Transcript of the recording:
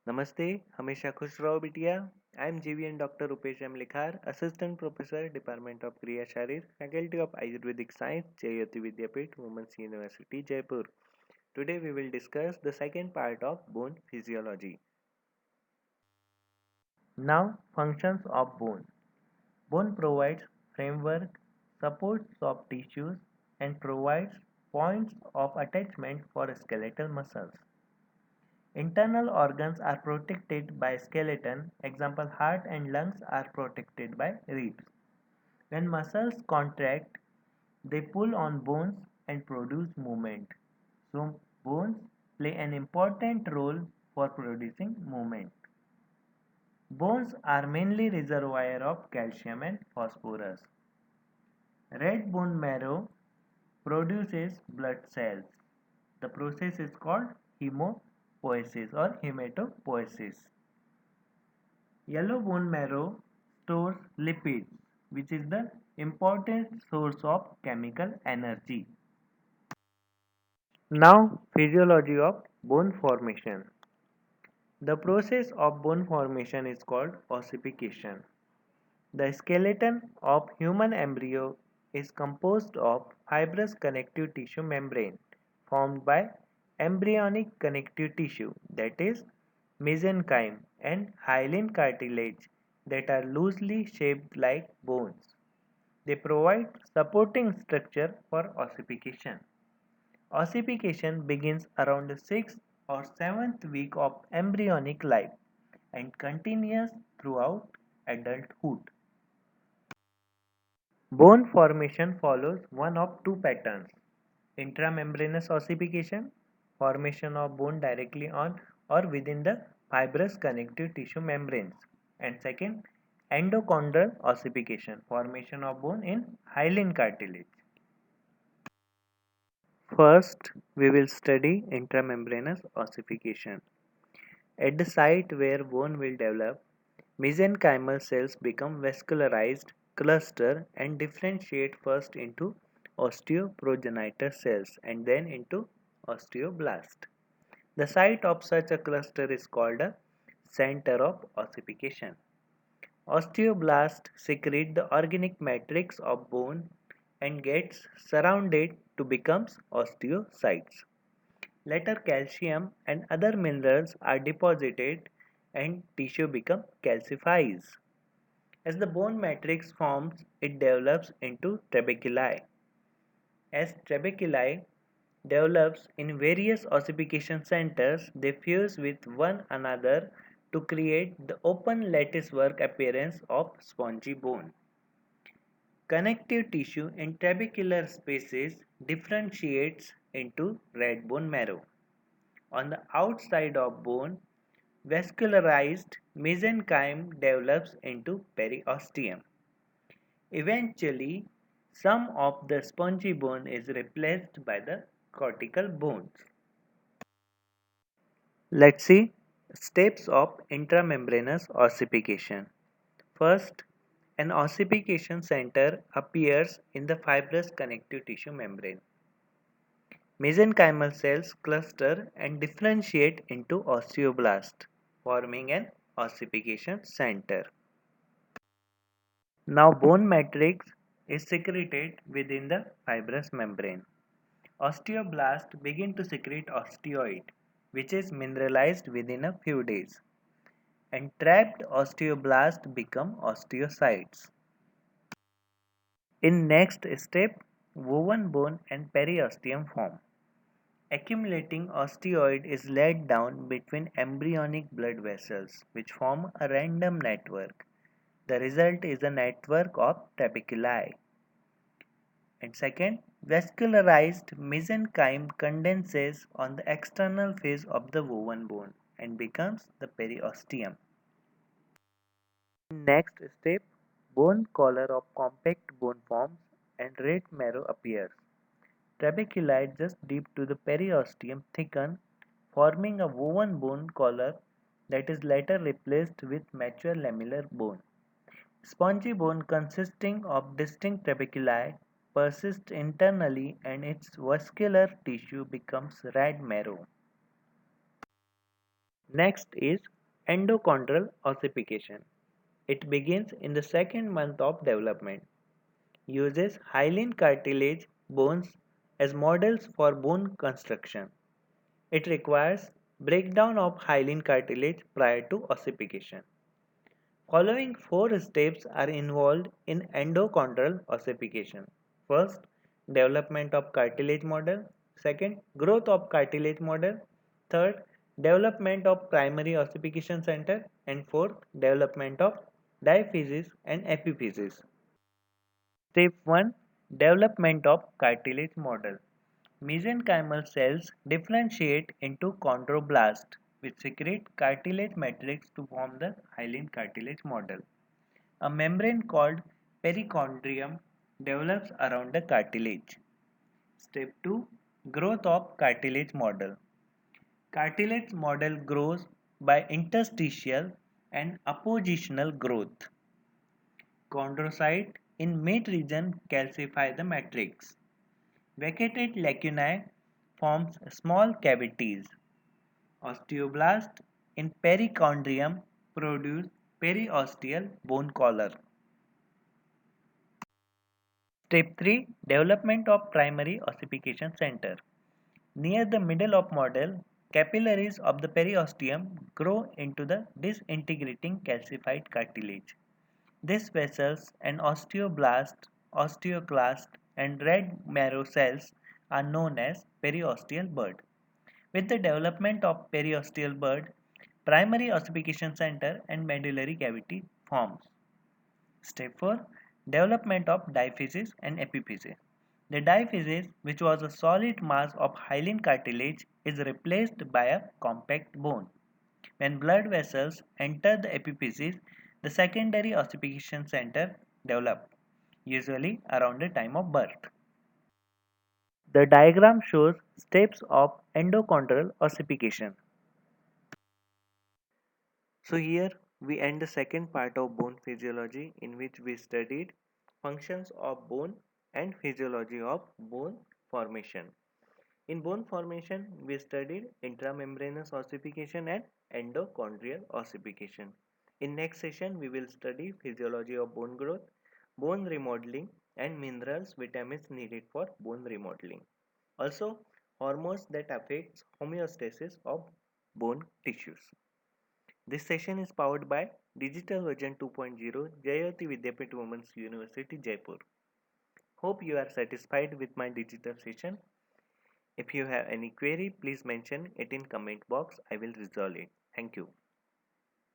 नमस्ते, हमेशा खुश रहो बिटिया। I am GVN doctor Rupesh M Likhar, assistant professor, department of Kriya Sharir, faculty of Ayurvedic science, Jayati Vidyapeeth, women's university, Jaipur. Today we will discuss the second part of bone physiology. Now, functions of bone. Bone provides framework, supports soft tissues, and provides points of attachment for skeletal muscles. Internal organs are protected by skeleton, example heart and lungs are protected by ribs. When muscles contract, they pull on bones and produce movement. So bones play an important role for producing movement. Bones are mainly reservoir of calcium and phosphorus. Red bone marrow produces blood cells. The process is called hemopoiesis or hematopoiesis. Yellow bone marrow stores lipids, which is the important source of chemical energy. Now, physiology of bone formation. The process of bone formation is called ossification. The skeleton of human embryo is composed of fibrous connective tissue membrane formed by embryonic connective tissue, that is mesenchyme, and hyaline cartilage that are loosely shaped like bones. They provide supporting structure for ossification. Ossification begins around the 6th or 7th week of embryonic life and continues throughout adulthood. Bone formation follows one of two patterns: intramembranous ossification, formation of bone directly on or within the fibrous connective tissue membranes, and second, endochondral ossification, formation of bone in hyaline cartilage. First, we will study intramembranous ossification. At the site where bone will develop, mesenchymal cells become vascularized, cluster, and differentiate first into osteoprogenitor cells and then into osteoblast. The site of such a cluster is called a center of ossification. Osteoblast secrete the organic matrix of bone and gets surrounded to become osteocytes. Later calcium and other minerals are deposited and tissue become calcifies. As the bone matrix forms, it develops into trabeculae. As trabeculae develops in various ossification centers, they fuse with one another to create the open latticework appearance of spongy bone. Connective tissue in trabecular spaces differentiates into red bone marrow. On the outside of bone, vascularized mesenchyme develops into periosteum. Eventually, some of the spongy bone is replaced by the cortical bones. Let's see steps of intramembranous ossification. First, an ossification center appears in the fibrous connective tissue membrane. Mesenchymal cells cluster and differentiate into osteoblast, forming an ossification center. Now bone matrix is secreted within the fibrous membrane. Osteoblasts begin to secrete osteoid, which is mineralized within a few days, and trapped osteoblasts become osteocytes. In next step, woven bone and periosteum form. Accumulating osteoid is laid down between embryonic blood vessels, which form a random network. The result is a network of trabeculae. And second, vascularized mesenchyme condenses on the external face of the woven bone and becomes the periosteum. In next step, bone collar of compact bone forms and red marrow appears. Trabeculae just deep to the periosteum thicken, forming a woven bone collar that is later replaced with mature lamellar bone. Spongy bone consisting of distinct trabeculae persists internally and its vascular tissue becomes red marrow. Next is Endochondral ossification. It begins in the second month of development. Uses hyaline cartilage bones as models for bone construction. It requires breakdown of hyaline cartilage prior to ossification. Following four steps are involved in endochondral ossification. First, development of cartilage model. Second, growth of cartilage model. Third, development of primary ossification center. And fourth, development of diaphysis and epiphysis. Step 1. Development of cartilage model. Mesenchymal cells differentiate into chondroblast, which secrete cartilage matrix to form the hyaline cartilage model. A membrane called perichondrium develops around the cartilage. Step 2. Growth of cartilage model. Cartilage model grows by interstitial and appositional growth. Chondrocyte in mid region calcify the matrix. Vacated lacunae forms small cavities. Osteoblast in perichondrium produce periosteal bone collar. Step 3. Development of primary ossification center. Near the middle of model, capillaries of the periosteum grow into the disintegrating calcified cartilage. These vessels and osteoblast, osteoclast, and red marrow cells are known as periosteal bud. With the development of periosteal bud, primary ossification center and medullary cavity forms. Step 4. Development of diaphysis and epiphysis. The diaphysis, which was a solid mass of hyaline cartilage, is replaced by a compact bone. When blood vessels enter the epiphysis, the secondary ossification center develop, usually around the time of birth. The diagram shows steps of endochondral ossification. So here we end the second part of bone physiology, in which we studied functions of bone and physiology of bone formation. In bone formation, we studied intramembranous ossification and endochondral ossification. In next session, we will study physiology of bone growth, bone remodeling, and minerals, vitamins needed for bone remodeling. Also, hormones that affects homeostasis of bone tissues. This session is powered by Digital Version 2.0, Jayoti Vidyapeeth Women's University, Jaipur. Hope you are satisfied with my digital session. If you have any query, please mention it in comment box. I will resolve it. Thank you.